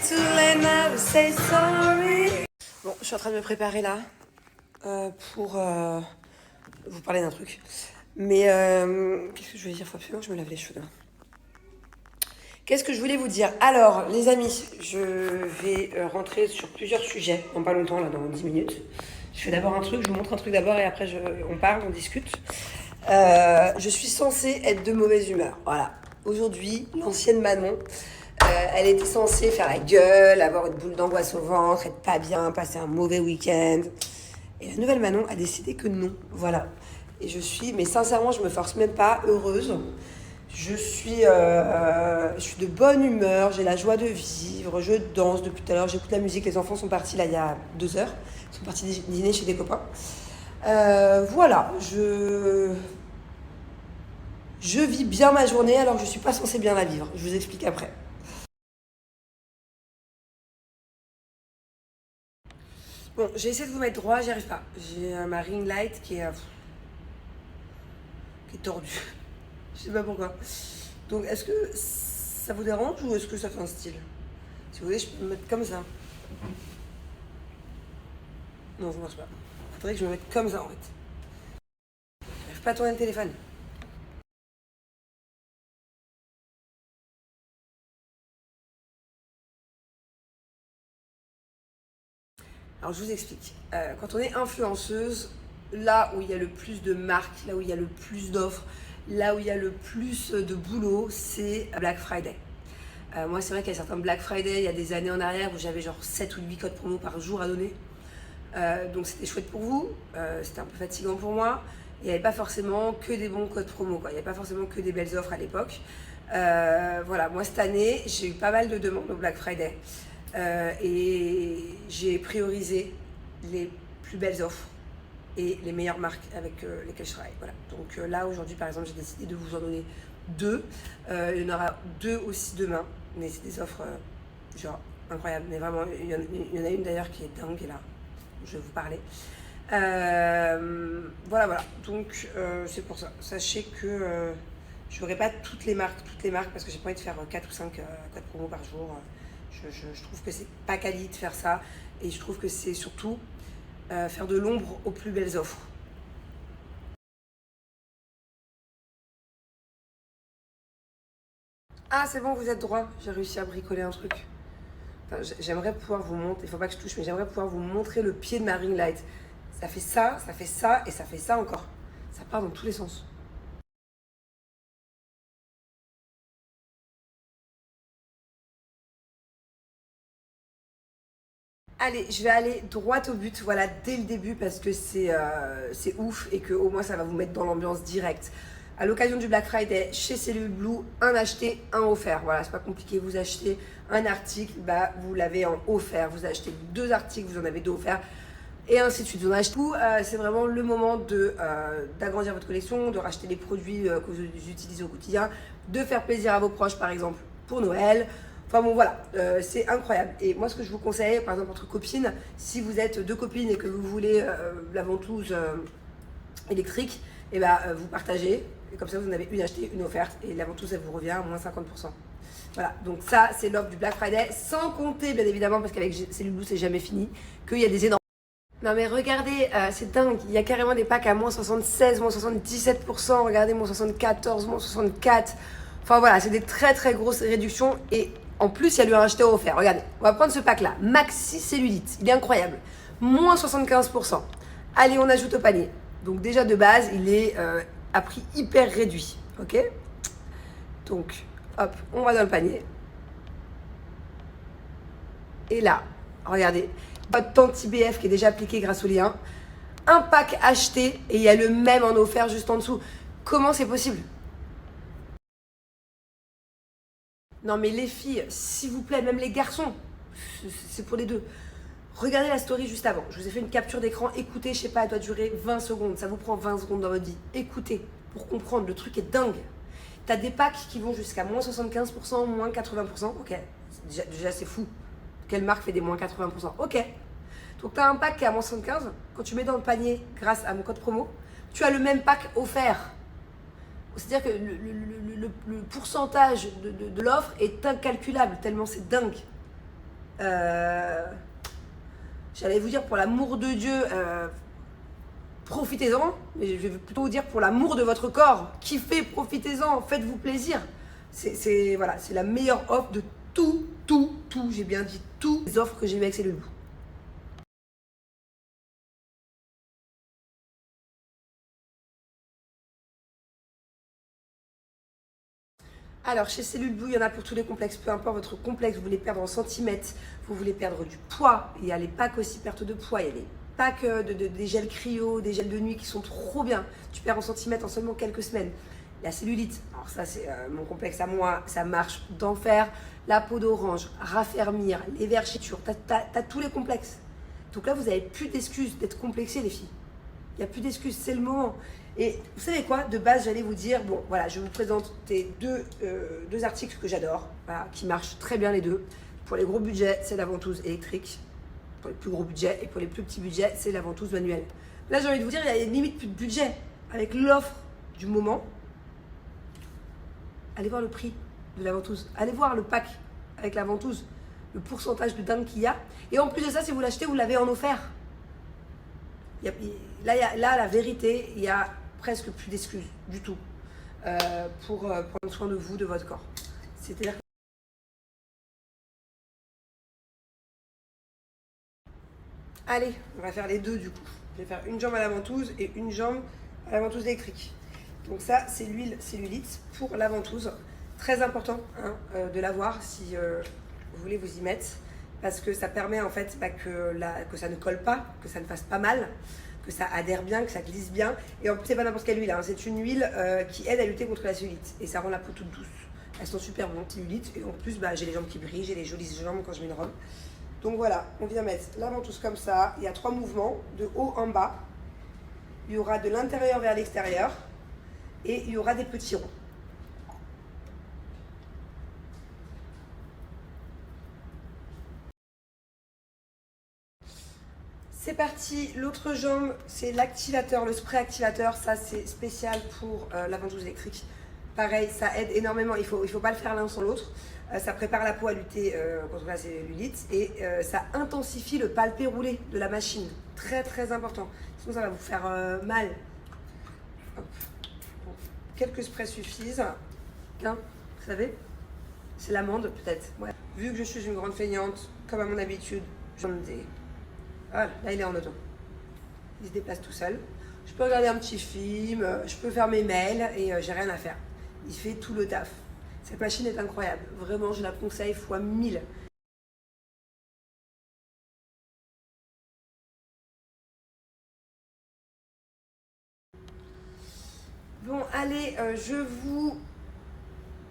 too late now to say sorry. Bon, je suis en train de me préparer là pour vous parler d'un truc. Mais qu'est-ce que je voulais dire? Faut absolument que je me lave les cheveux demain. Qu'est-ce que je voulais vous dire? Alors, les amis, je vais rentrer sur plusieurs sujets dans pas longtemps, là, dans 10 minutes. Je fais d'abord un truc, je vous montre un truc d'abord et après on parle, on discute. Je suis censée être de mauvaise humeur. Voilà. Aujourd'hui, l'ancienne Manon, elle était censée faire la gueule, avoir une boule d'angoisse au ventre, être pas bien, passer un mauvais week-end. Et la nouvelle Manon a décidé que non. Voilà. Et mais sincèrement, je me force même pas, heureuse. Je suis de bonne humeur, j'ai la joie de vivre, je danse depuis tout à l'heure, j'écoute la musique, les enfants sont partis là il y a 2 heures, ils sont partis dîner chez des copains. Voilà, je vis bien ma journée alors que je suis pas censée bien la vivre, je vous explique après. Bon, j'ai essayé de vous mettre droit, j'y arrive pas. J'ai ma ring light qui est tordue, je sais pas pourquoi. Donc est-ce que ça vous dérange ou est-ce que ça fait un style? Si vous voulez, je peux me mettre comme ça. Non, ça marche pas. Faudrait que je me mette comme ça en fait. J'arrive pas à tourner le téléphone. Alors je vous explique. Quand on est influenceuse, là où il y a le plus de marques, là où il y a le plus d'offres, là où il y a le plus de boulot, c'est Black Friday. Moi, c'est vrai qu'il y a certains Black Friday, il y a des années en arrière où j'avais genre 7 ou 8 codes promo par jour à donner. Donc c'était chouette pour vous, c'était un peu fatigant pour moi. Il n'y avait pas forcément que des bons codes promo, quoi. Il n'y avait pas forcément que des belles offres à l'époque. Voilà, moi cette année, j'ai eu pas mal de demandes au Black Friday. Et j'ai priorisé les plus belles offres et les meilleures marques avec lesquelles je travaille. Voilà. Donc là, aujourd'hui, par exemple, j'ai décidé de vous en donner 2. Il y en aura 2 aussi demain, mais c'est des offres genre incroyables. Mais vraiment, il y en a une d'ailleurs qui est dingue, et là, je vais vous parler. Voilà. Donc c'est pour ça. Sachez que je n'aurai pas toutes les marques, parce que j'ai pas envie de faire 4 ou 5 codes promo par jour. Je trouve que c'est pas quali de faire ça, et je trouve que c'est surtout faire de l'ombre aux plus belles offres. Ah, c'est bon, vous êtes droit, j'ai réussi à bricoler un truc. Enfin, j'aimerais pouvoir vous montrer, il faut pas que je touche, mais j'aimerais pouvoir vous montrer le pied de ma ring light. Ça fait ça et ça fait ça encore. Ça part dans tous les sens. Allez, je vais aller droit au but, voilà, dès le début, parce que c'est ouf et que au moins ça va vous mettre dans l'ambiance directe. À l'occasion du Black Friday, chez Cellule Blue, un acheté, un offert. Voilà, c'est pas compliqué, vous achetez un article, bah, vous l'avez en offert. Vous achetez 2 articles, vous en avez 2 offerts, et ainsi de suite. Vous en achetez tout. C'est vraiment le moment d'agrandir votre collection, de racheter les produits que vous utilisez au quotidien, de faire plaisir à vos proches, par exemple, pour Noël. Enfin bon, voilà, c'est incroyable. Et moi, ce que je vous conseille, par exemple, entre copines, si vous êtes 2 copines et que vous voulez la ventouse électrique, et bah, vous partagez. Et comme ça, vous en avez une achetée, une offerte. Et la ventouse, elle vous revient à moins 50%. Voilà, donc ça, c'est l'offre du Black Friday. Sans compter, bien évidemment, parce qu'avec Cellule Blue, c'est jamais fini, qu'il y a des énormes. Non mais regardez, c'est dingue, il y a carrément des packs à moins 76, moins 77%, regardez, moins 74, moins 64. Enfin voilà, c'est des très très grosses réductions, et en plus il y a lui un acheteur offert. Regardez, on va prendre ce pack là, Maxi Cellulite, il est incroyable, moins 75%. Allez, on ajoute au panier. Donc déjà de base, il est à prix hyper réduit, ok? Donc hop, on va dans le panier. Et là, regardez, votre anti-BF qui est déjà appliqué grâce au lien. Un pack acheté et il y a le même en offert juste en dessous. Comment c'est possible? Non mais les filles, s'il vous plaît, même les garçons, c'est pour les deux. Regardez la story juste avant. Je vous ai fait une capture d'écran. Écoutez, je sais pas, elle doit durer 20 secondes. Ça vous prend 20 secondes dans votre vie. Écoutez, pour comprendre, le truc est dingue. T'as des packs qui vont jusqu'à moins 75%, moins 80%. Ok, déjà c'est fou. Quelle marque fait des moins 80%? Ok. Donc tu as un pack qui est à moins 75. Quand tu mets dans le panier, grâce à mon code promo, tu as le même pack offert. C'est-à-dire que le pourcentage de l'offre est incalculable, tellement c'est dingue. J'allais vous dire pour l'amour de Dieu, profitez-en, mais je vais plutôt vous dire pour l'amour de votre corps, kiffez, profitez-en, faites-vous plaisir. Voilà, c'est la meilleure offre de tout, j'ai bien dit toutes les offres que j'ai eues avec Cellule Blue. Alors, chez Cellule Blue, il y en a pour tous les complexes. Peu importe votre complexe, vous voulez perdre en centimètres, vous voulez perdre du poids. Il y a les packs aussi perte de poids. Il y a les packs des gels cryo, des gels de nuit qui sont trop bien. Tu perds en centimètres en seulement quelques semaines. La cellulite, alors ça c'est mon complexe à moi, ça marche d'enfer. La peau d'orange, raffermir, les vergetures, t'as tous les complexes. Donc là, vous n'avez plus d'excuses d'être complexés, les filles. Il n'y a plus d'excuses, c'est le moment. Et vous savez quoi? De base, j'allais vous dire, bon, voilà, je vous présente deux articles que j'adore, voilà, qui marchent très bien les deux. Pour les gros budgets, c'est la ventouse électrique. Pour les plus gros budgets et pour les plus petits budgets, c'est la ventouse manuelle. Là, j'ai envie de vous dire, il y a limite plus de budget. Avec l'offre du moment, allez voir le prix de la ventouse. Allez voir le pack avec la ventouse, le pourcentage de dingue qu'il y a. Et en plus de ça, si vous l'achetez, vous l'avez en offert. Là, la vérité, il y a presque plus d'excuses du tout pour prendre soin de vous, de votre corps. C'est-à-dire que... Allez, on va faire les deux du coup. Je vais faire une jambe à la ventouse et une jambe à la ventouse électrique. Donc ça, c'est l'huile cellulite pour la ventouse. Très important hein, de l'avoir si vous voulez vous y mettre. Parce que ça permet en fait que ça ne colle pas, que ça ne fasse pas mal, que ça adhère bien, que ça glisse bien. Et en plus, c'est pas n'importe quelle huile, hein. C'est une huile qui aide à lutter contre la cellulite. Et ça rend la peau toute douce. Elles sont super bonnes, cellulite. Et en plus, j'ai les jambes qui brillent, j'ai les jolies jambes quand je mets une robe. Donc voilà, on vient mettre la ventouse comme ça. Il y a 3 mouvements, de haut en bas. Il y aura de l'intérieur vers l'extérieur. Et il y aura des petits ronds. C'est parti, l'autre jambe, c'est l'activateur, le spray activateur. Ça, c'est spécial pour la ventouse électrique. Pareil, ça aide énormément. Il faut pas le faire l'un sans l'autre. Ça prépare la peau à lutter contre la cellulite et ça intensifie le palpé roulé de la machine. Très, très important. Sinon, ça va vous faire mal. Hop. Bon. Quelques sprays suffisent. Hein, vous savez, c'est l'amande peut-être. Ouais. Vu que je suis une grande feignante, comme à mon habitude, j'en ai... Voilà, là il est en auto. Il se déplace tout seul. Je peux regarder un petit film, je peux faire mes mails et j'ai rien à faire. Il fait tout le taf. Cette machine est incroyable. Vraiment, je la conseille fois 1000. Bon, allez,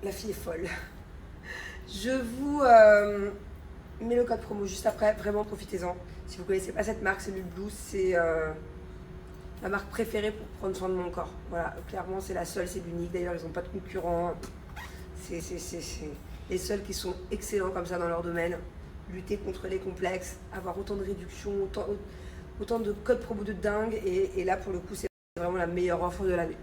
La fille est folle. Je vous mets le code promo juste après. Vraiment, profitez-en. Si vous ne connaissez pas cette marque, Cellule Blue, c'est ma marque préférée pour prendre soin de mon corps. Voilà, clairement, c'est la seule, c'est l'unique. D'ailleurs, ils n'ont pas de concurrents. C'est les seuls qui sont excellents comme ça dans leur domaine. Lutter contre les complexes, avoir autant de réductions, autant de codes promo de dingue. Et là, pour le coup, c'est vraiment la meilleure offre de l'année.